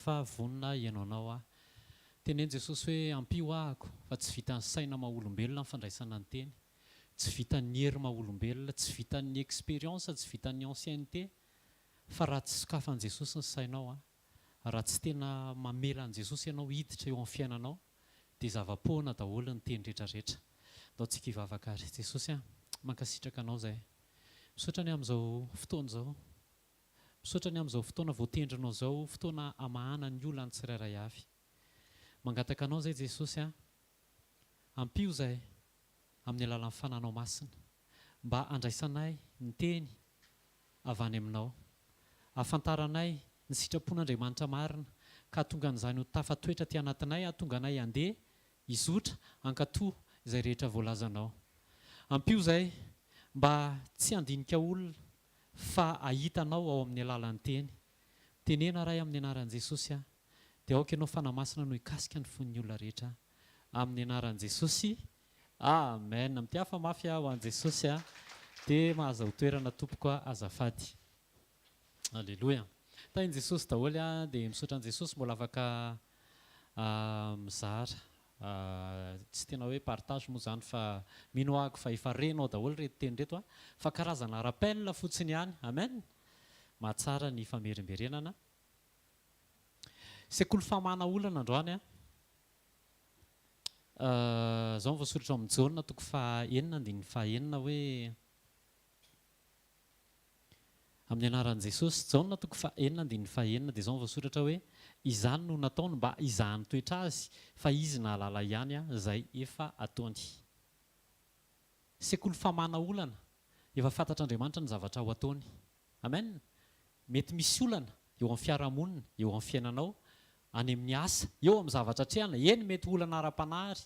fa vonina ianao a teneny Jesosy hoe ampio ahako fa tsy vitan'ny saina maha-olombelona ny fandraisana ny teny, tsy vitan'ny hery maha-olombelona, tsy vitan'ny expérience, tsy vitan'ny ancienneté, fa raha tsy sokafan'i Jesosy ny sainao a, raha tsy tena mamela an'i Jesosy ianao hiditra eo amin'ny fiainanao dia zava-pohana daholo ny teny rehetrarehetra. Ataontsika hivavaka ary. Jesosy mankasitraka anao zahay, misaotra ny amin'izao fotoana izao, misaotra ny amin'izao fotoana voatendrinao izao, fotoana amahana ny olona ny tsirairay avy. Mangataka anao zay Jesosy ampio zahay amin'ny alalan'ny fananao masina, mba andraisanay ny teny avy any aminao, ahafantaranay ny sitrapon'Andriamanitra marina, ka tonga an'izany ho tafatoetra ty anatinay, tonga anay handeha hizotra hankatoa izay rehetra voalazanao. Ampio zahay mba tsy handinika olona fa ahitanao ao amin'ny alalan'ny teny. Tenena ray amin'ny anaran'i Jesosy dia aoka ianao fanamasina no hikasika ny fon'ny olona rehetra amin'ny anaran'i Jesosy. Amen. Mitiafa mafy ho an'i Jesosy dia mahazo toerana tompoko azafady. Alleloia. Tain'i Jesosy daholo dia misaotra an'i Jesosy mbola afaka mizara. Tsy tena hoe partage moa izany fa mino ahako fa efa renao daholo reto teny reto fa karazana rappel fotsiny ihany. Amen. Mahatsara ny famerimberenana. Sekoly famana olana androany izao voasoratra amin'ny Jaona toko 4:9 hoe amin'ny anaran'i Jesosy, Jaona toko 4:9 dia izao voasoratra hoe izany no nataony mba izahany toetra azy fa izy nahalala ihany izay efa ataony. Sekoly famana olana, efa fantatr'Andriamanitra ny zavatra ho ataony. Amen. Mety misy olana eo amin'ny fiarahamonina, eo amin'ny fiainanao, any amin'ny asa, eo amin'ny zavatra trehana, eny mety olana ara-panahary,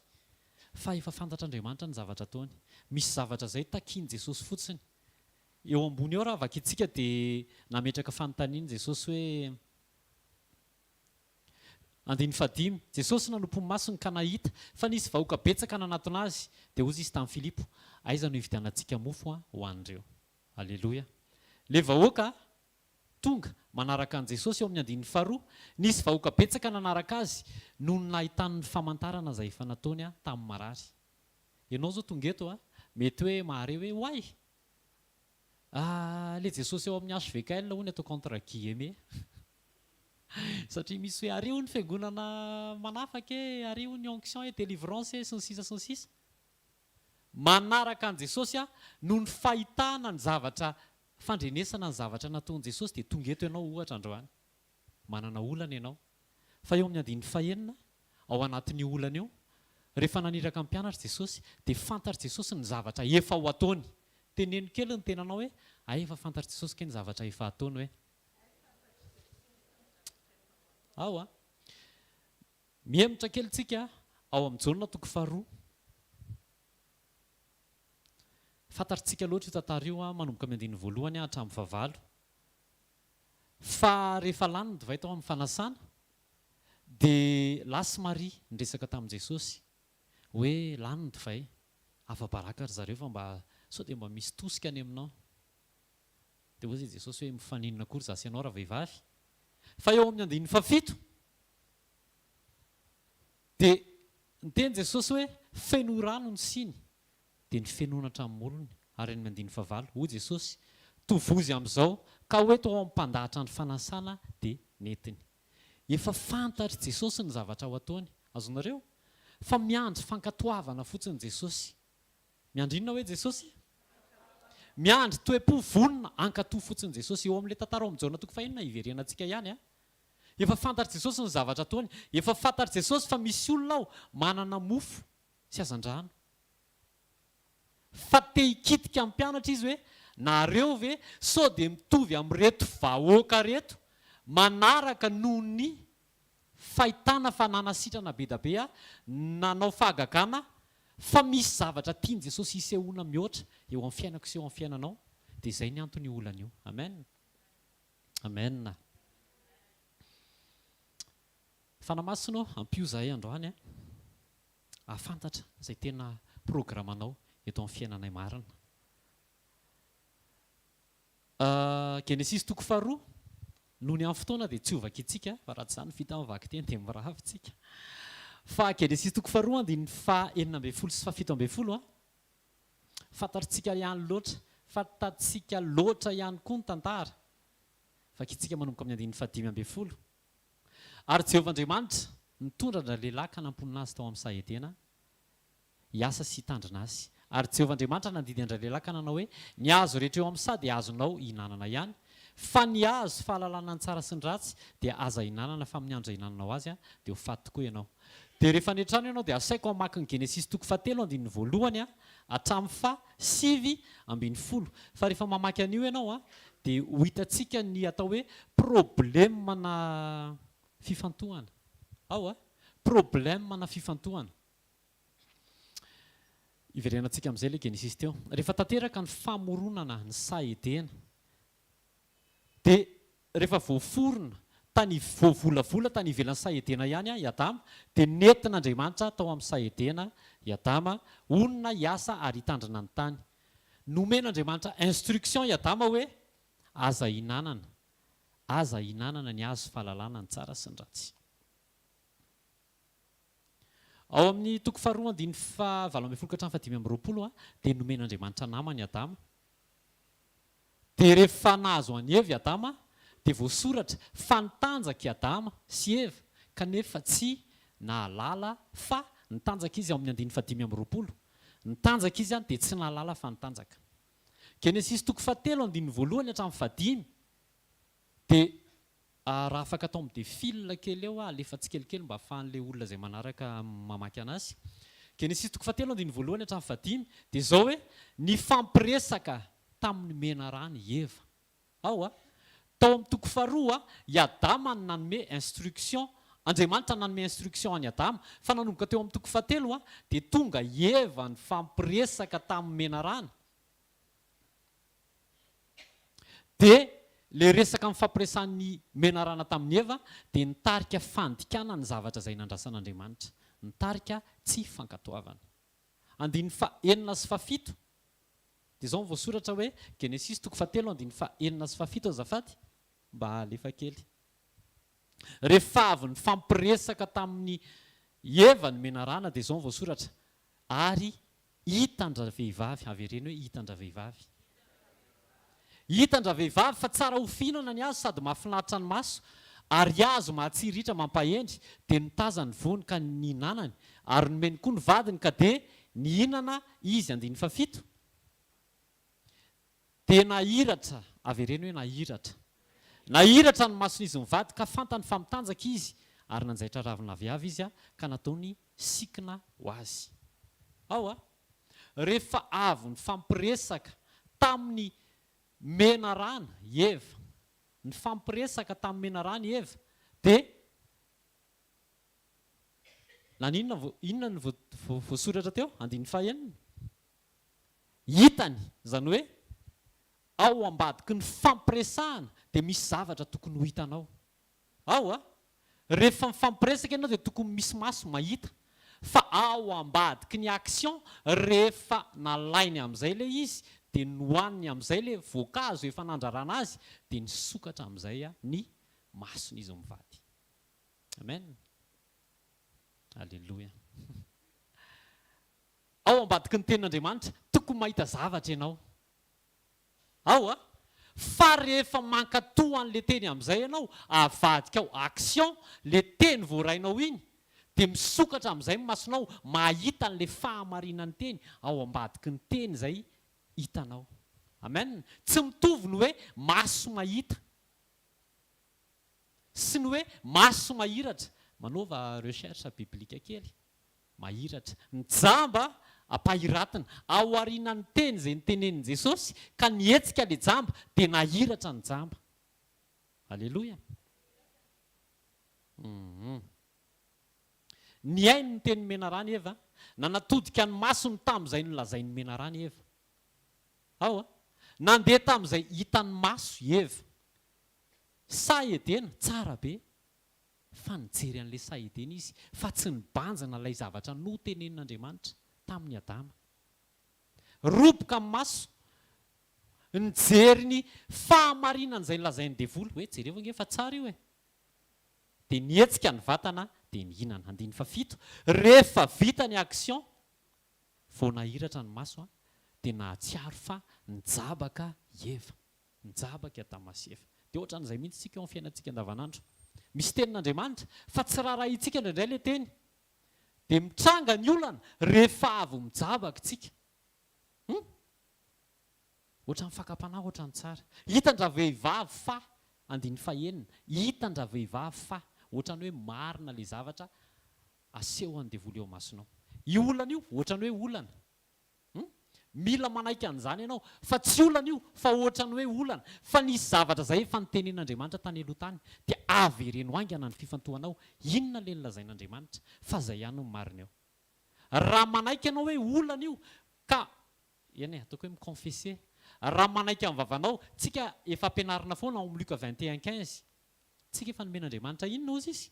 fa efa fantatr'Andriamanitra ny zavatra ataony. Misy zavatra izay takiany Jesosy fotsiny. Eo ambony eo raha vakitsika dia nametraka fanontaniana Jesosy hoe 5, Jesosy nanompon'ny masony ka nahita fa nisy vahoaka betsaka nanatona azy, dia hozy izy tamin'ny Filipo, aiza no hividianantsika mofo ho an'ireo. Alleloia. Le vahoaka tonga manaraka an' Jesosy eo amin'ny 2, nisy vahoaka betsaka nanaraka azy noho ny nahitany famantarana izay efa nataony tamin'ny marary. Ianao zao tonga eto mety hoe mahare hoe hoay, le Jesosy eo amin'ny HVKL hono atao contre guillemets satria misy hoe ary hono fiangonana manafaka ary hono onction délivrance sy ny sisa sy ny sisa. Manaraka an' Jesosy noho ny fahitana ny zavatra, fandrenesana ny zavatra nataon'i Jesosy dia tonga eto ianao ohatra androany. Manana olana ianao. Fa eo amin'ny 5 ao anatin'ny olana eo, rehefa naniraka ny mpianatra Jesosy dia fantatr' Jesosy ny zavatra efa ho ataony. Teneno kely ny tenanao hoe efa fantatr' Jesosy ke ny zavatra efa ataony hoe. Mihemitra kely tsika ao amin'ny Jaona toko 4. Fantatritsika loatra io tantara io manomboka amin'ny 1 hatramin'ny 9. Fa rehefa lany ny divay tao amin'ny fanasana dia lasy Maria niresaka tamin'i Jesosy hoe lany ny divay, afa-baraka ry zareo fa mba sao dia mba misy tosika any aminao. Dia hoy Jesosy hoe mifaninona akory zasy ianao raha vehivavy. Fa eo amin'ny 7 dia niteny Jesosy hoe feno rano ny siny, dia ny fenoana hatramin'ny ary amin'ny 8 hoy Jesosy tovozy amin'izao ka hoe tao amin'ny mpandahatra ny fanasana dia netiny. Efa fantatr' Jesosy ny zavatra ho ataony. Azonareo? Fa miandry fankatoavana fotsiny Jesosy. Miandrinona hoe Jesosy? Miandry toe-po vonona hankatoa fotsiny Jesosy. Eo amin'ilay tantara ao amin'ny Jaona toko 5 hiverenantsika ihany. Efa fantatr' Jesosy ny zavatra ataony. Efa fantatr' Jesosy fa misy olona ao manana mofo sy hazan-drano. Fa te hikitika amin'ny mpianatra izy hoe nareo ve sao dia mitovy amin'reto vahoaka reto manaraka noho ny fahitana fa nanasitrana be da be nanao fahagagana fa misy zavatra tiany Jesosy hisehoana mihoatra eo amin'ny fiainako sy eo amin'ny fiainanao, dia izay ny antony olana io. Amen. Amen. Fanamasina ampio zahay androany ahafantatra izay tena programanao eto amin'ny fiainanay marina. Genesis toko 4 noho ny amin'ny fotoana dia tsy ovaka itsika fa raha tsy izany vita mavaky teny dia miravintsika. Fa Genesis toko faharoa andininy fahaenina ambin'ny folo sy fahafito ambin'ny folo fantatritsika ihany loatra, fantatritsika loatra ihany koa ny tantara. Fa kitsika manomboka amin'ny andininy fahadimy ambin'ny folo. Ary Jehovah-Andriamanitra nitondra andra lehilahy ka namponina azy tao amin'ny sahedena hiasa sy hitandrina azy. Ary Jehovah-Andriamanitra nandidy andra lehilahy ka nanao hoe ny hazo rehetra eo amin'ny sah dia azonao hihinanana ihany, fa ny hazo fahalalana ny tsara sy ny ratsy dia aza hihinanana, fa amin'ny andro hihinananao azy dia ho faty tokoa ianao. Dia rehefa netrano ianao dia asaiko hamaky ny Genesis toko fahatelo andininy voalohany hatramin'ny fahasivy ambin'ny folo. Fa rehefa mamaky an'io ianao dia ho hitantsika ny atao hoe problème-na fifantohana. Problème-na fifantohana. Iverenantsika amin'izay ilay Genesis teo. Rehefa tanteraka ny famoronana ny sahedena dia rehefa voaforona tany voavolavola tany ivelan'ny sahedena ihany i Adama dia nentin'Andriamanitra tao amin'ny sahedena i Adama onona hiasa ary hitandrina ny tany. Nomen'Andriamanitra instruction i Adama hoe aza hihinanana ny hazo fahalalana ny tsara sy ny ratsy. Ao amin'ny toko faharoa andininy fahavalo ambin'ny folo ka hatramin'ny fahadimy amby roapolo dia nomen'Andriamanitra namany Adama. Dia rehefa nahazo an'i Eva i Adama dia voasoratra fa nitanjaka i Adama sy Eva kanefa tsy nahalala fa nitanjaka izy ao amin'ny andininy fahadimy amby roapolo. Nitanjaka izy dia tsy nahalala fa nitanjaka. Genesis toko fahatelo andininy voalohany hatramin'ny fahadimy dia raha afaka atao amin'ny fil kely eo alefa tsikelikely mba ahafahan'ilay olona izay manaraka mamaky anazy. Genesis toko fahatelo andininy voalohany hatramin'ny fahadimy dia izao hoe ny fampiresaka tamin'ny menarany Eva. Tao amin'ny toko faharoa i Adama nanome instruction, Andriamanitra nanome instruction any Adama, fa nanomboka teo amin'ny toko fahatelo dia tonga Eva ny fampiresaka tamin'ny menarana. Dia le resaka amin'ny fampiresan'ny menarana tamin'ny Eva dia nitarika fandikana ny zavatra izay nandrasan'Andriamanitra, nitarika tsy fankatoavana. Andininy fahaenina sy fahafito dia izao voasoratra hoe Genesis toko fahatelo andininy fahaenina sy fahafito azafady mba alefa kely. Rehefa avy ny fampiresaka tamin'ny Eva ny menarana dia izao voasoratra ary hitandra vehivavy, avereny hoe hitandra vehivavy. Hitandra vehivavy fa tsara ho fihinana ny azo sady mahafinaritra ny maso ary azo mahatsiritra mampahendry dia nitaza ny voany ka nihinanany ary nomeny koa ny vadiny ka dia nihinana izy. Andininy fahafito dia nahiratra, avereny hoe nahiratra ny mason'izy mivady ka fantany fa mitanjaka izy ary nanjaitra ravina viavy izy ka nataony sikina ho azy. Rehefa avy ny fampiresaka tamin'ny menarana Eva, ny fampiresaka tamin'ny menarana Eva dia inona ny voasoratra teo andininy fahaenina? Hitany, izany hoe ao ambadiky ny fampiresahana dia misy zavatra tokony ho hitanao. Rehefa mifampiresaka ianao dia tokony misy maso mahita, fa ao ambadiky ny action rehefa nalainy amin'izay ilay izy dia nohaniny amin'izay ilay voankazo efa nandrarana azy dia nisokatra amin'izay ny mason'izy mivady. Amen. Alleloia. Ao ambadiky ny tenin'Andriamanitra tokony mahita zavatra ianao. Fa rehefa mankatoa an'le teny amin'izay ianao avadika ao action, le teny voarainao iny dia misokatra amin'izay masonao mahita an'le fahamarinan'ny teny ao ambadiky ny teny izay hitanao. Amen. Tsy mitovy ny hoe maso mahita sy ny hoe maso mahiratra. Manaova recherche biblika kely, mahiratra. Ny jamba ampahiratana ao aorianan'ny teny izay nitenenin' Jesosy ka nihetsika ilay jamba dia nahiratra ny jamba. Alleloia. Ny ainy ny teny menarany Eva, nanatodika ny masony tamin'izay nolazainy menarany Eva. Nandeha tamin'izay hitan'ny maso Eva. Sahedena tsara be, fa nijery an'ilay sahedena izy, fa tsy nibanjana ilay zavatra notenenin'Andriamanitra tamin'ny Adama. Roboka amin'ny maso, nijery ny fahamarinana izay nylazain'ny devoly hoe jereo nge fa tsara io e dia nietsika ny vatana dia nihinana. 7 rehefa vita ny action vao nahiratra ny maso dia nahatsiaro fa nijabaka Eva, nijabaka Adama sy Eva. Dia ohatran'izay mihitsy tsika eo amin'ny fiainantsika andavanandro. Misy tenin'Andriamanitra fa tsy raharahintsika indraindray ilay teny dia mitranga ny olana rehefa avy mijabaka tsika. Ohatran'ny fakapanahy, ohatran'ny tsara. Hitandra vehivavy fa 9 hitandra vehivavy fa ohatran'ny hoe marina ilay zavatra aseho an'ny devoly eo masonao. Io olana io ohatran'ny hoe olana. Mila manaiky an'izany ianao fa tsy olana io fa ohatran'ny hoe olana. Fa nisy zavatra izay efa nitenen'Andriamanitra tany aloha tany dia avy ireny ho aingana ny fifantohanao. Inona ilay nilazain'Andriamanitra fa izay ihany no marina eo. Raha manaiky ianao hoe olana io ka ataoko hoe mikonfese. Raha manaiky amin'ny vavanao, tsika efa ampianarina foana ao amin'ny Luka 21:15. Tsika efa nomen'Andriamanitra inona ozy izy?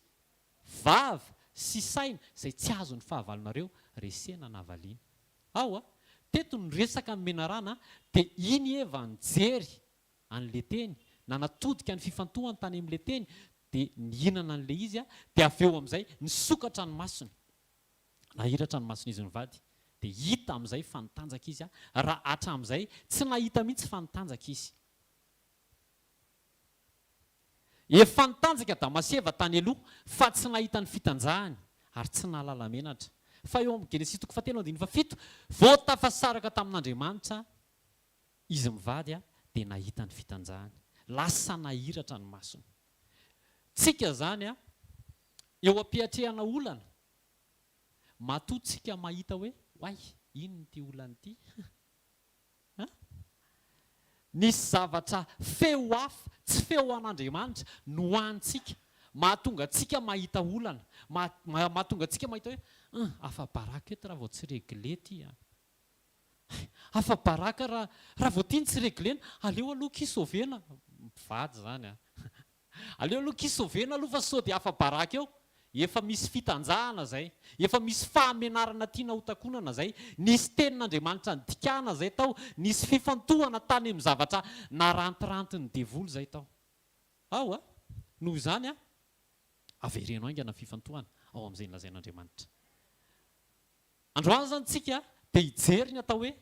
Vava sy saina izay tsy azo ny fahavalonareo resena na avaliana. Teto ny resaka ny menarana dia iny Eva nijery an'ilay teny na natodika ny fifantohany tany amin'ilay teny dia nihinana an'ilay izy dia avy eo amin'izay nisokatra ny masony. Nahiratra ny mason'izy nivady dia hita amin'izay fa nitanjaka izy raha hatramin'izay tsy nahita mihitsy fa nitanjaka izy. Efa nitanjaka Adama sy Eva tany aloha fa tsy nahita ny fitanjahany ary tsy nahalala menatra. Fa eo amin'ny Genesis 7 vao tafasaraka tamin'Andriamanitra izy mivady dia nahita ny fitanjahany. Lasa nahiratra ny masony. Tsika zany eo ampiatrehana olana matoa tsika mahita hoe way ino ty olana ty. Nisy zavatra feo hafa tsy feo an'Andriamanitra no antsika mahatonga tsika mahita olana, mahatonga tsika mahita hoe afa-baraka eto raha vao tsy regle ty. Afa-baraka raha vao tiany tsy reglena, aleo aloha kisovena. Mivady zany aleo aloha kisovena aloha fa sao dia afa-baraka eo. Efa misy fitanjahana zay, efa misy fahamenarana tiana ho takonana zay, nisy tenin'Andriamanitra nidikana zay tao, nisy fifantohana tany amin'ny zavatra narantirantin'ny devoly zay tao. Noho izany avereno aingana fifantohana ao amin'izay nilazain'Andriamanitra. Androany zany tsika dia hijery ny atao hoe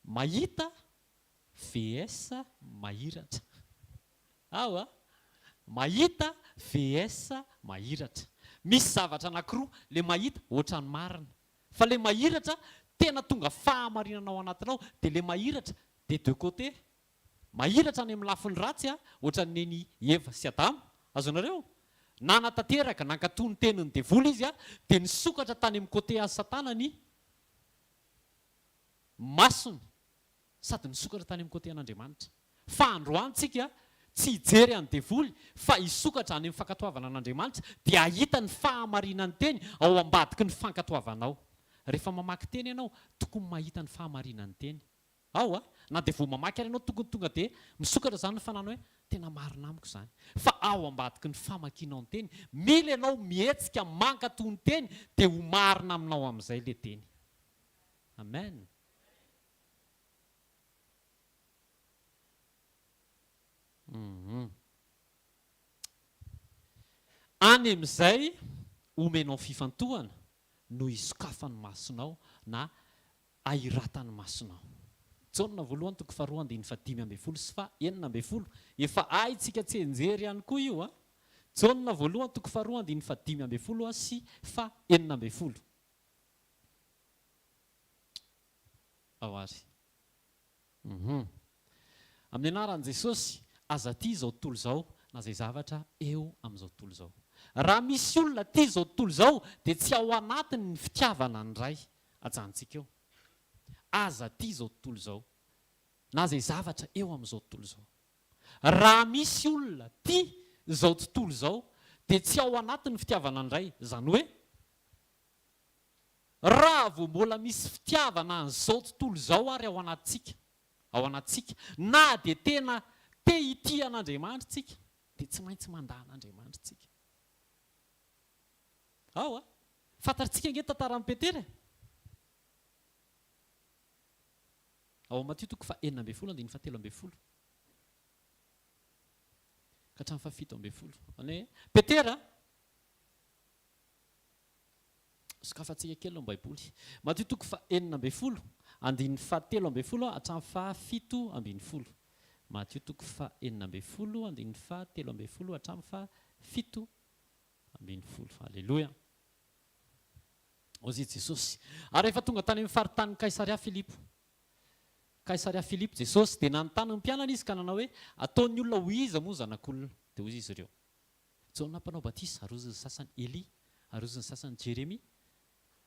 mahita VS mahiratra. Mahita VS mahiratra. Misy zavatra anankiroa, le mahita ohatran'ny marina, fa le mahiratra tena tonga fahamarinana ao anatinao, dia le mahiratra dia deux côté. Mahiratra any amin'ny lafiny ratsy ohatran'ny Eva sy Adama. Azonareo? Nanatanteraka nankatoy ny tenin'ny devoly izy dia nisokatra tany amin'ny côté azy Satana ny masony sady nisokatra tany amin'ny côté an'Andriamanitra. Fa androany tsika tsy hijery an'ny devoly fa hisokatra any amin'ny fankatoavana an'Andriamanitra dia ahita ny fahamarinany teny ao ambadiky ny fankatoavanao. Rehefa mamaky teny ianao tokony mahita ny fahamarinany teny. Na dia vao mamaky ary ianao tokony tonga dia misokatra zany ny fananao hoe tena marina amiko izany. Fa ao ambadiky ny famakianao ny teny, mila ianao mihetsika mankatoy ny teny dia ho marina aminao amin'izay ilay teny. Amen. Any amin'izay omenao fifantohana no hisokafan'ny masonao na ahiratany masonao. Jaonina voalohany toko faharoa 5:12 sy 9:12. Efa aitsika tsy enjery ihany koa io. Jaonina voalohany toko faharoa 5:12 sy 9:12. Awary. Amin'ny anaran'i Jesosy aza ty izao tontolo izao na izay zavatra eo amin'izao tontolo izao. Raha misy olona ty izao tontolo izao dia tsy ao anatiny ny fitiavana ny ray. Ajantsika eo. Aza ty izao tontolo izao na izay zavatra eo amin'izao tontolo izao. Raha misy olona ty izao tontolo izao dia tsy ao anatiny ny fitiavana ny ray. Izany hoe raha vao mbola misy fitiavana an'izao tontolo izao ary ao anatsika na dia tena te hity an'Andriamanitra tsika dia tsy maintsy mandà an'Andriamanitra tsika. Fantatritsika nge tantaran'i Petera. ao Matio toko fa 9 andiny fa 7 ka hatramin'ny fa 7 ane Petera sokafantsika kely ny baiboly Matio toko fa 9 andiny fa 7 hatramin'ny fa 7 Matio toko fa 9 andiny fa 7 hatramin'ny fa 7 Alleluia. Ozy Jesosy. Ary rehefa tonga tany amin'ny faritany Kaisaria Filipo Jesosy dia nanontany ny mpianana izy ka nanao hoe ataony olona ho iza moa zanak'olona dia hozy izy ireo. Jona mpanao batisa, aroziny sasany Eli, aroziny sasany Jeremia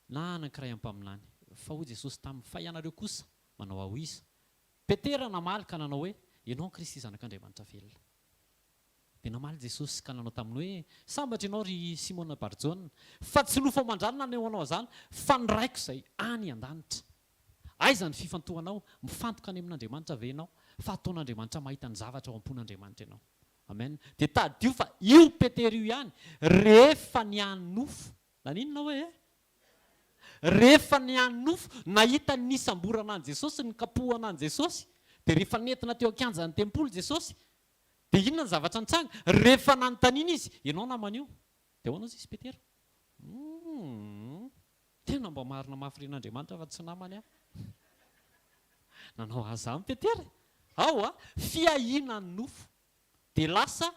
na anankiray ampaminany. Fa hoy Jesosy taminy fa ianareo kosa manao ao iza. Petera namaly ka nanao hoe ianao Kristy zanak'Andriamanitra velona. Dia namaly Jesosy ka nanao taminy hoe sambatra ianao ry Simona Barjona fa tsy lofo mandranona ny anao zany fa ny raiko izay any an-danitra. Aiza ny fifantohanao mifantoka any amin'Andriamanitra ve ianao fa ataon'Andriamanitra mahita ny zavatra ao am-pon'Andriamanitra ianao. Amen. Dia tadio fa io Petera io ihany rehefa niany nofo naninona hoe rehefa niany nofo nahita ny nisamborana an Jesosy ny kapohana an Jesosy dia rehefa nentina teo an-kianjan'ny tempoly Jesosy dia inona ny zavatra nitsanga rehefa nanontaniana izy ianao namana io dia hoanao izy Petera tena mba marina mahafiren'Andriamanitra fa tsy namany nanao azamy Petera ao fiahina ny nofo dia lasa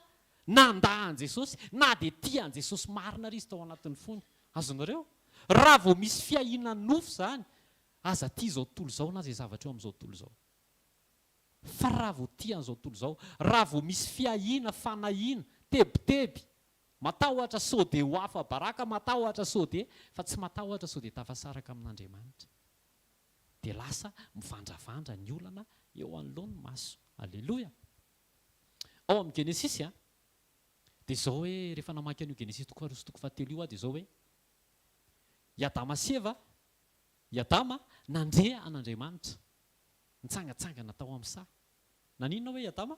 nandahan Jesosy na dia tian Jesosy marina ry izy tao anatin'ny fony. Azonareo raha vao misy fiahina ny nofo zany aza tia izao tontolo izao na izay zavatra eo amin'izao tontolo izao. Fa raha vao tia an'izao tontolo izao raha vao misy fiahina fanahina tebiteby matahotra sao dia ho hafa baraka matahotra sao dia fa tsy matahotra sao dia tafasaraka amin'Andriamanitra dia lasa mivandravandra ny olana eo anoloany maso. Alleluia. Ao amin'ny Genesisy dia izao hoe rehefa namaky an'io Genesisy toko faharoa sy toko fahatelo io dia izao hoe i Adama sy Eva i Adama nandrea an'Andriamanitra nitsangatsangana tao amin'ny saha. Naninona hoe i Adama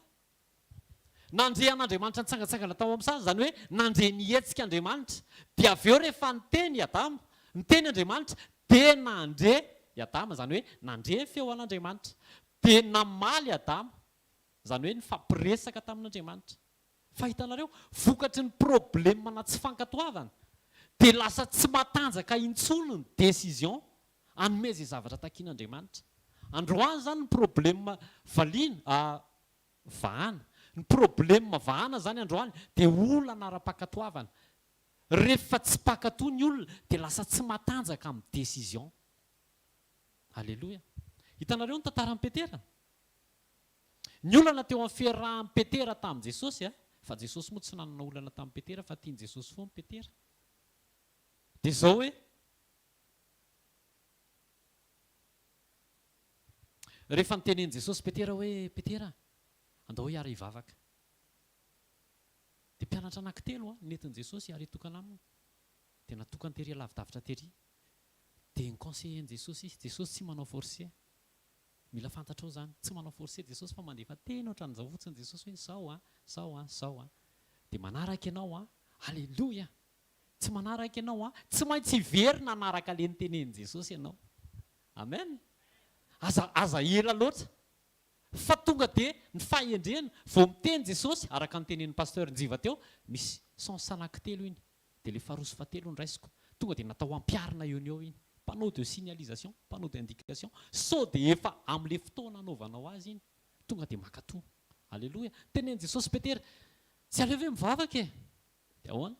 nandrea an'Andriamanitra nitsangatsangana tao amin'ny saha zany hoe nandrea nihetsika Andriamanitra dia avy eo rehefa niteny i Adama niteny Andriamanitra dia nandrea i Adama zany hoe nandrea ny feo an'Andriamanitra dia namaly Adama zany hoe nifampiresaka tamin'Andriamanitra. Fahitanareo vokatry ny problema na tsy fankatoavana dia lasa tsy matanjaka intsony ny décision hanome izay zavatra takian'Andriamanitra. Androany zany ny problema vahana ny problema vahana zany androany dia olana ara-pankatoavana. Rehefa tsy pankatoa ny olona dia lasa tsy matanjaka amin'ny décision. Alleluia. Hitanareo ny tantaran'i Petera. Ny olana teo amin'ny fiarahan'i Petera tamin'i Jesosy fa Jesosy moa tsy nanana olana tamin'i Petera fa tiany Jesosy foana Petera. Dia izao hoe rehefa nitenen'i Jesosy Petera hoe Petera andao hiara hivavaka. Dia mpianatra anankitelo nentin'i Jesosy hiara hitokana aminy dia natokany tery lavidavitra tery. Dia ny-conseillen'i Jesosy izy Jesosy tsy manao forcé. Mila fantatrao zany tsy manao forcé Jesosy fa mandefa teny ohatran'izao fotsiny Jesosy hoe zao. Dia manaraka ianao Alleluia. Tsy manaraka ianao tsy maintsy hiverina nanaraka le nitenen'i Jesosy ianao. Amen. Aza ela loatra fa tonga dia ny fahendrena vao miteny Jesosy araka ny tenen'ny pasteur Njiva teo misy sens anankitelo iny dia le faharoa sy fahatelo ny raisiko tonga dia natao ampiarina eo iny panneau de signalisation, panneau d'indication sao dia efa amin'ilay fotoana anaovanao azy iny tonga dia makatoa. Alleluia. Tenen'i Jesosy Petera tsy aleo ve mivavaka dia ahoana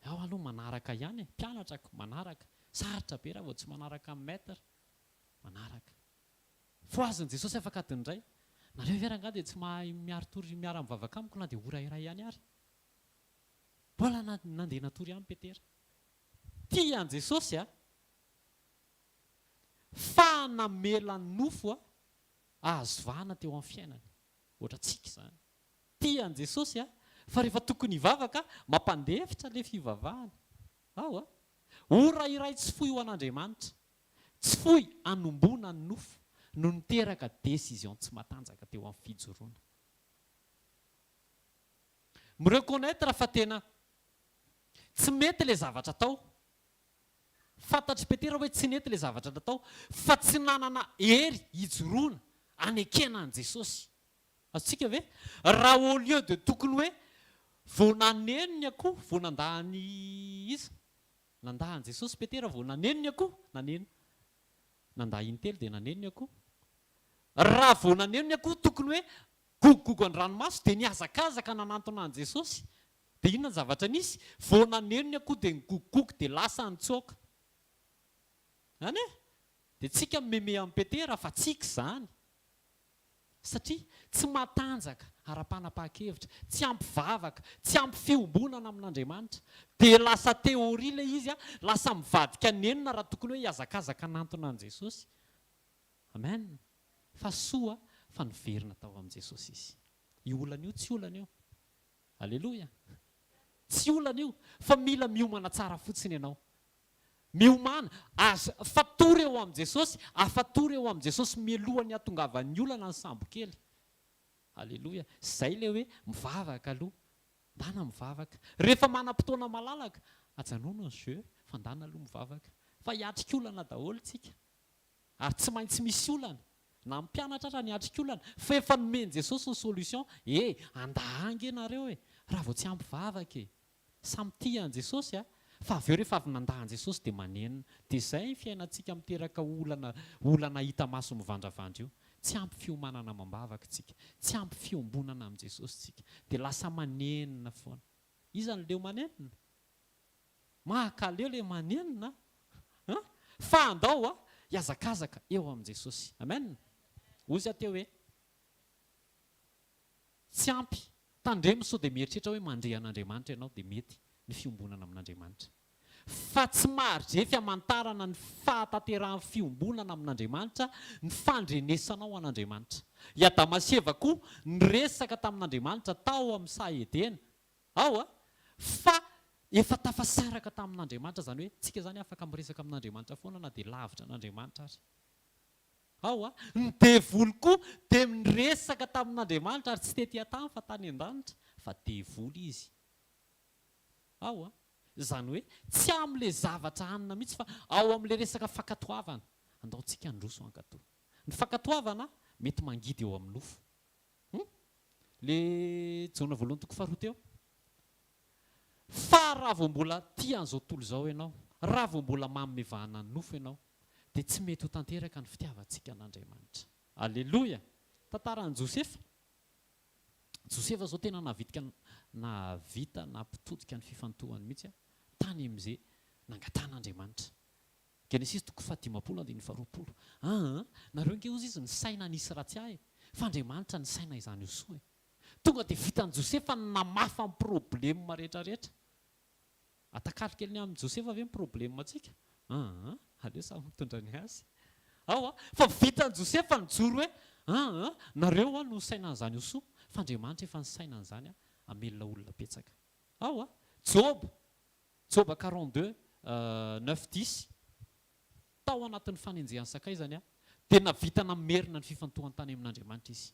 ao aloha manaraka ihany mpianatrako manaraka sarotra be raha vao tsy manaraka amin'ny maître manaraka. Fo azon'i Jesosy afaka adiny indray nareo veranga dia tsy mahay miaritory miara mivavaka amiko na dia ora iray ihany ary. Mbola nandeha natory amin'ny Petera. Tian Jesosy fa namela ny nofo azo vahana teo amin'ny fiainany ohatra tsika izany. Tian Jesosy fa rehefa tokony hivavaka mampandefitra le fivavahana. Ao ora iray tsy fohy ho an'Andriamanitra tsy fohy anombona ny nofo no niteraka décision tsy matanjaka teo amin'ny fijoroana. Mireconnaître fa tena tsy mety le zavatra atao fantatry Petera hoe tsy nety ilay zavatra natao fa tsy nanana hery hijoroana anekena an' Jesosy. Azontsika ve raha au lieu de tokony hoe vao nanenony akoho vao nandahany izy nandahan' Jesosy Petera vao nanenony akoho nandaha intelo dia nanenony akoho. Raha vao nanenony akoho tokony hoe gogogogo any ranomaso dia niazakazaka nanantona an' Jesosy. Dia inona ny zavatra nisy? Vao nanenony akoho dia nigogogogo dia lasa nitsoaka. Any e? Dia tsika memea amin'ny Petera fa tsika izany. Satria tsy matanjaka ara-panapa-kevitra, tsy ampivavaka, tsy ampy fiombonana amin'Andriamanitra. Dia lasa teoria ilay izy, lasa mivadika nenona raha tokony hoe hiazakazaka nantona an' Jesosy. Amen. Fa soa fa niverina tao amin'i Jesosy izy. Io olana io tsy olana io. Alleloia. Tsy olana io, fa mila miomana tsara fotsiny ianao. Miomana, fatory eo amin'i Jesosy, afatory eo amin'i Jesosy mialohan'ny hatongavan'ny olana ny sambo kely. Alleloia. Izay ilay hoe mivavaka aloha, ndana mivavaka. Rehefa manam-potoana malalaka, ajanono ny jeu, fa ndana aloha mivavaka. Fa hiatrika olana daholo tsika. Ary tsy maintsy misy olana. Na mpianatra ara ny hatrika olana. Fa efa nomeny Jesosy ny solution, andahangy ianareo e. Raha vao tsy ampivavaka e. Samy tia an' Jesosy fa avy eo rehefa avy nandahan' Jesosy dia manenina. Dia izay ny fiainantsika miteraka olana hita maso mivandravandra io. Tsy ampy fiomanana mambavaka tsika, tsy ampy fiombonana amin'i Jesosy tsika, dia lasa manenina foana. Iza ny leo manenina? Mahakaleo ilay manenina. Fa andao hiazakazaka eo amin'i Jesosy. Amen. Ozy ateo hoe tsy ampy tandremo sao dia mieritreritra hoe mandre an'Andriamanitra ianao dia mety ny fiombonana amin'Andriamanitra. Fa tsy maharify hamantarana ny fahatanteran'ny fiombonana amin'Andriamanitra ny fandrenesanao an'Andriamanitra. I Adama sy Eva koa niresaka tamin'Andriamanitra tao amin'ny saha Edena. Fa efa tafasaraka tamin'Andriamanitra, izany hoe tsika izany afaka miresaka amin'Andriamanitra foana na dia lavitra an'Andriamanitra ary. Ny devoly koa dia niresaka tamin'Andriamanitra ary tsy tety an-tany fa tany an-danitra, fa devoly izy. Izany hoe tsy amin'ilay zavatra anina mihitsy fa ao amin'ilay resaka fankatoavana. Andaontsika handroso ankatoa. Ny fankatoavana mety mangidy eo amin'ny nofo. Ilay Jaona voalohany toko faharoa teo. Fa raha vao mbola tia an'izao tontolo izao ianao, raha vao mbola mamevahana ny nofo ianao, dia tsy mety ho tanteraka ny fitiavantsika an'Andriamanitra. Alleloia. Tantaran'i Josefa. Josefa izao tena navita nampitodika ny fifantohany mihitsy tany amin'izay nangatan'Andriamanitra. Genesis toko 15:20. Nareo nge ozy izy ny saina nisy ratsy ahy, fa Andriamanitra ny saina izany hosoa. Tonga dia vitan'i Josefa namafa ny problema rehetrarehetra. Atakarika kely amin'ny Josefa ve ny problema antsika? Aleo samy mitondra ny azy. Fa vitan'i Josefa nijoro hoe nareo no saina n'izany hosoa, fa Andriamanitra efa ny saina n'izany amelona olona petsaka. Job 42:9-10. Tao anatin'ny fanenjehan'ny sakay izany dia navita namerina ny fifantohan-tany amin'Andriamanitra izy.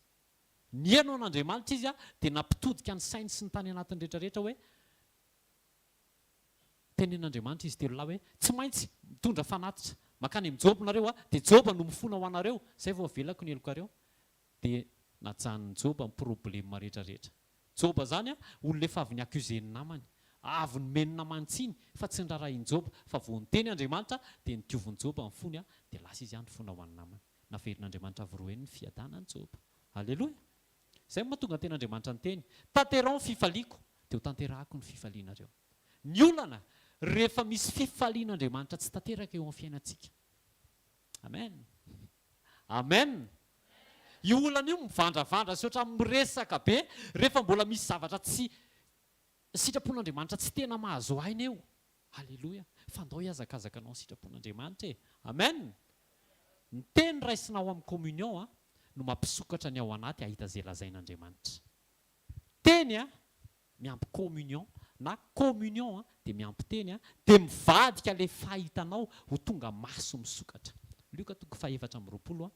Nihaino an'Andriamanitra izy dia nampitodika ny sainy sy ny tany anatin'ny rehetrarehetra hoe tenen'Andriamanitra izy telo lahy hoe tsy maintsy mitondra fanatitra. Makany amin'ny Job nareo dia Job no mifona ho anareo. Izay vao avelako ny helokareo. Dia najanon'i Job amin'ny problema rehetrarehetra. Job izany olona efa avy ny akuzeny namany, avy nomeny namantsiny fa tsy nirarahin'i Job, fa vao niteny Andriamanitra dia nitiovin' Job amin'ny fony dia lasa izy nifona ho an'ny namany. Naverin'Andriamanitra avoroeny ny fiadanan'i Job. Alleloia. Izay mahatonga teny Andriamanitra ny teny, tanterao ny fifaliako dia ho tanterahako ny fifalianareo. Ny olana rehefa misy fifalian'Andriamanitra tsy tanteraka eo amin'ny fiainantsika. Amen. Amen. Io olana io mivandravandra sy ohatran'ny miresaka be rehefa mbola misy zavatra tsy sitrapon'Andriamanitra tsy tena mahazo aina eo. Alleloia. Fa andao hiazakazaka anao ny sitrapon'Andriamanitra e. Amen. Ny teny raisinao amin'ny communion no mampisokatra ny ao anaty ahita izay lazain'Andriamanitra. Teny miampy communion na communion dia miampy teny dia mivadika ilay fahitanao ho tonga maso misokatra. Luka 4:20.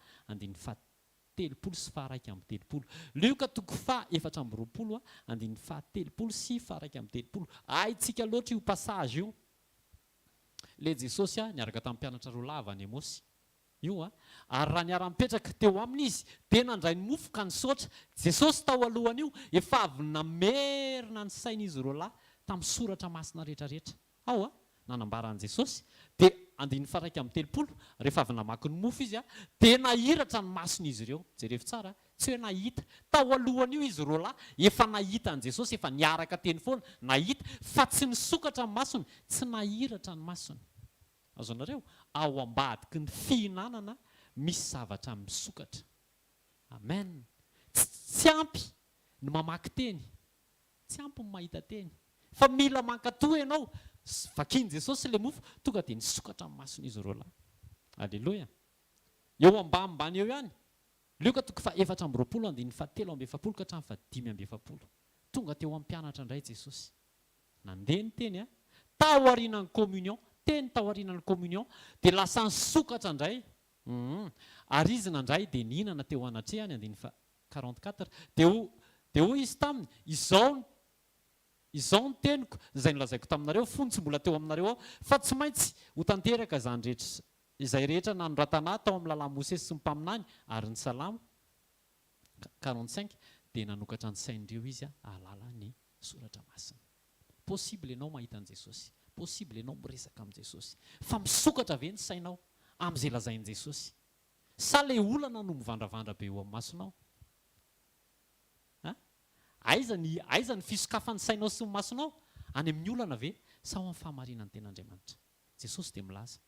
Telopolo sy faharaiky amin'ny telopolo. Luka 4:20 sy faharaiky amin'ny telopolo. Aintsika loatra io passage io. le jesosy niaraka tamin'ny mpianatra roa lava ny emosy io ary raha niara-mipetraka teo aminy izy dia nandray ny mofo ka nisaotra jesosy tao alohany io efa avy namerina ny sain'izy roa lahy tamin'ny soratra masina rehetrarehetra ao nanambaran' jesosy dia andiny faraika amin'ny telopolo rehefa avy namaky ny mofo izy dia nahiratra ny mason'izy ireo jerevy tsara tsy hoe nahita tao alohany io izy roa lahy efa nahita an' jesosy efa niaraka teny foana nahita fa tsy nisokatra ny masony tsy nahiratra ny masony azonareo ao ambadiky ny fihinanana misy zavatra misokatra amen tsy ampy ny mamaky teny tsy ampy ny mahita teny fa mila mankatoa ianao vakiny jesosy le mofo tonga dia nisokatra ny masony izy roa lahy aleloia eo ambanimbany eo ihany leoka toko fa 4 andiny fa 7 ka hatramin'ny fa 5 tonga teo amin'ny mpianatra indray jesosy nandeha ny teny tao aorianany communion teny tao aorianany communion dia lasa nisokatra indray ary izy nandray dia nihinana teo anatrehany andiny fa 44 dia hoy izy taminy izao ny teniko izay nolazaiko taminareo fony tsy mbola teo aminareo ao fa tsy maintsy ho tanteraka izany rehetra izay rehetra nanoratana tao amin'ny lalàn'i Mosesy sy ny mpaminany ary ny salamo 45 dia nanokatra ny sain'ireo izy ahalala ny soratra masina possible ianao mahita an' jesosy possible ianao miresaka amin'i jesosy fa misokatra ve ny sainao amin'izay lazain'i jesosy sa le olana no mivandravandra be eo amin'ny masonao aiza ny fisokafan'ny sainao sy ny masonao any amin'ny olana ve sa ao amin'ny fahamarinan'ny ten'Andriamanitra jesosy dia milaza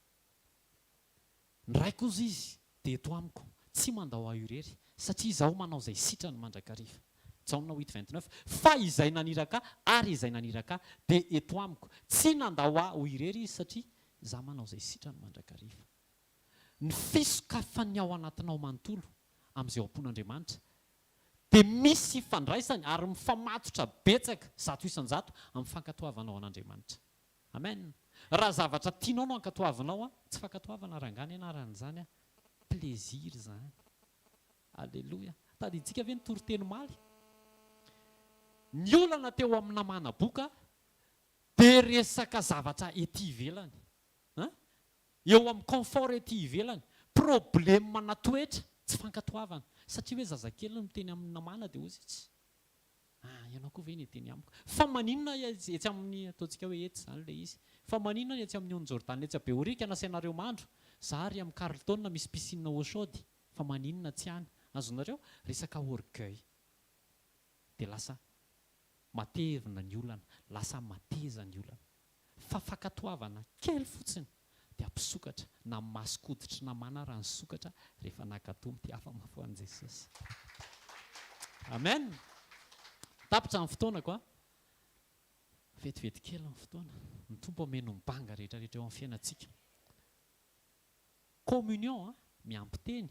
ny raiko ozy izy dia eto amiko tsy mandao aho irery satria izaho manao izay sitrany mandrakariva Jaona 8:29 fa izay naniraka ary izay naniraka dia eto amiko tsy nandao aho irery izy satria izaho manao izay sitrany mandrakariva ny fisokafan'ny ao anatinao manontolo amin'izay am-pon'Andriamanitra dia misy fandraisany ary mifamatotra betsaka 100 isan-jato amin'ny fankatoavanao an'Andriamanitra amen raha zavatra tianao no ankatoavanao tsy fankatoavana rangany anaran'izany plaisir zany alleloia tadintsika ve nitory-teny maly ny olana teo amin'ny namana boka dia resaka zavatra ety ivelany eo amin'ny confort ety ivelany problème natoetra tsy fankatoavana satria hoe zazakely miteny amin'ny namana dia ozy tsy ianao koa ve ny teny amiko fa maninona etsy amin'ny ataontsika hoe etsy zany le izy fa maninona ny etsy amin'ny On'ny Jordana etsy Beorika nasainareo mandro zary amin'ny Carlton misy piscine eau chaude fa maninona tsy any azonareo resaka orgueil dia lasa matevina ny olana lasa mateza ny olana fa fankatoavana kely fotsiny dia ampisokatra na masoditrina namana raha ny sokatra rehefa nakatomy dia afa-mafo an' Jesosy amen tapitra amin'ny fotoanako vetivety kely amin'ny fotoana ny tompo ameno mibanga rehetrarehetra eo amin'ny fiainantsika communion miampy-teny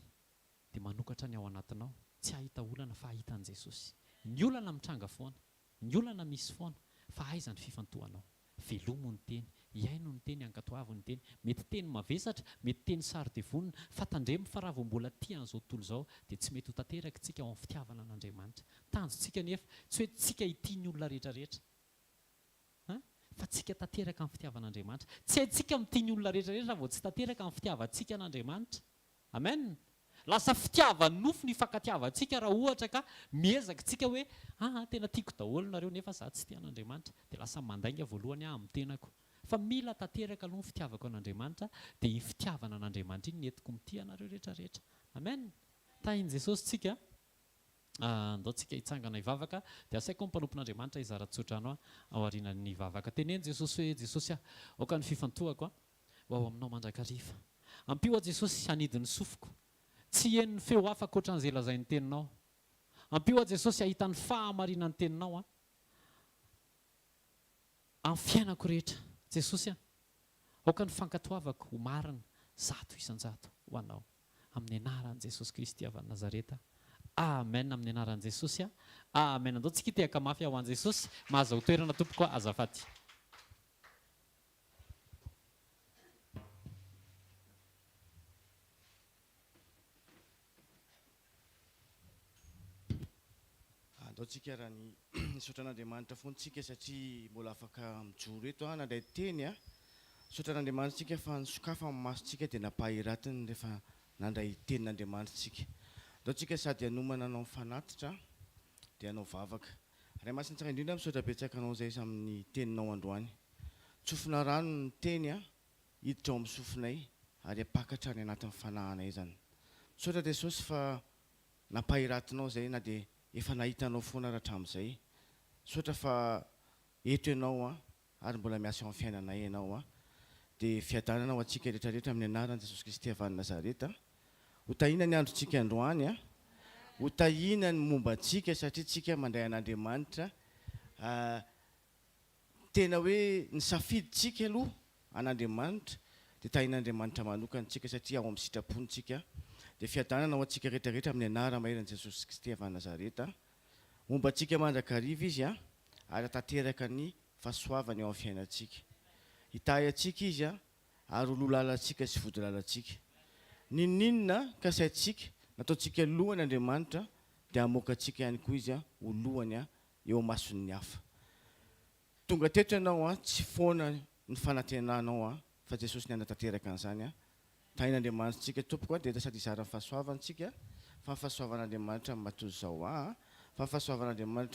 dia manokatra ny ao anatinao tsy ahita olana fa ahita an' Jesosy ny olana mitranga foana ny olana misy foana fa aiza ny fifantohanao velomo ny teny iaino ny teny ankatoavo ny teny mety teny mavesatra mety teny sary dia vonina fa tandremo fa raha vao mbola tia an'izao tontolo izao dia tsy mety ho tanteraka tsika ao amin'ny fitiavana an'Andriamanitra tanjontsika nefa tsy hoe tsika hitiany olona rehetrarehetra fa tsika tanteraka amin'ny fitiavan'Andriamanitra tsy haintsika mitiany olona rehetrarehetra raha vao tsy tanteraka amin'ny fitiavantsika an'Andriamanitra amen lasa fitiavany nofo ny fankatiavantsika raha ohatra ka miezaka tsika hoe tena tiako daholo nareo nefa za tsy tian'Andriamanitra dia lasa mandainga voalohany amin'ny tenako fa mila tanteraka aloha ny fitiavako an'Andriamanitra dia iny fitiavana an'Andriamanitra iny netiko mity anareo rehetrarehetra amen tahin' Jesosy tsika andao tsika hitsangana hivavaka dia asaiko mpanompon'Andriamanitra izaratsotrano ao aorian'ny hivavaka teneny Jesosy hoe Jesosy aoka ny fifantohako ho ao aminao mandrakariva ampio a Jesosy hanidin'ny sofiko tsy henony feo hafa ankoatran'izay lazain'ny teninao ampio a Jesosy ahita ny fahamarinan'ny teninao amin'ny fiainako rehetra Jesosy aoka ny fankatoavako ho marina 100 isan-jato ho anao amin'ny anaran'i Jesosy Kristy avy Nazareta amen amin'ny anaran'i Jesosy amen andao tsika hitehaka mafy ao an' Jesosy mahazo toerana tompoko azafady antsika raha ny nisaotran'Andriamanitra fontsika satria mbola afaka mijoro eto nandray teny Sotran'Andriamanitra fa nysokafa amin'ny masontsika dia nampahiratiny rehefa nandray tenin'Andriamanitra. Dao tsika sady hanomana anao fanatitra dia anao vavaka. Ray masina tsara indrindra misaotra betsaka anao izay amin'ny teninao androany. Tsofina rano ny teny hiditra ao amin'ny sofinay ary apakatra any anatin'ny fanahinay zany. Misaotra Jesosy fa nampahiratinao izay na dia efa nahitanao foana raha hatramin'izay. Misaotra fa eto ianao ary mbola miasa amin'ny fiainanay ianao dia fiadanana ho antsika rehetrarehetra amin'ny anaran'i Jesosy Kristy avy any Nazareta. Ho tahina ny androntsika androany ho tahina ny momba antsika satria tsika mandray an'Andriamanitra tena hoe ny safiditsika aloha an'Andriamanitra dia tahin'Andriamanitra manokana tsika satria ao amin'ny sitrapontsika. Dia fiadanana ho antsika rehetrarehetra amin'ny anara maheran'i Jesosy Kristy avy any Nazareta. Momba antsika mandrakariva izy ary atateraka ny fahasoavany ao amin'ny fiainantsika. Hitahy antsika izy ary ho lolalantsika sy vodolalantsika. Ninninona ka saintsika nataontsika lohany Andriamanitra dia hamoaka antsika ihany koa izy ho lohany eo mason'ny hafa. Tonga teto ianao tsy foana ny fanantenanao fa Jesosy ny anatanteraka an'izany. Tahin'Andriamanitra tsika tompoko dia sady izara ny fahasoavantsika fa ny fahasoavan'Andriamanitra matory izao fa ny fahasoavan'Andriamanitra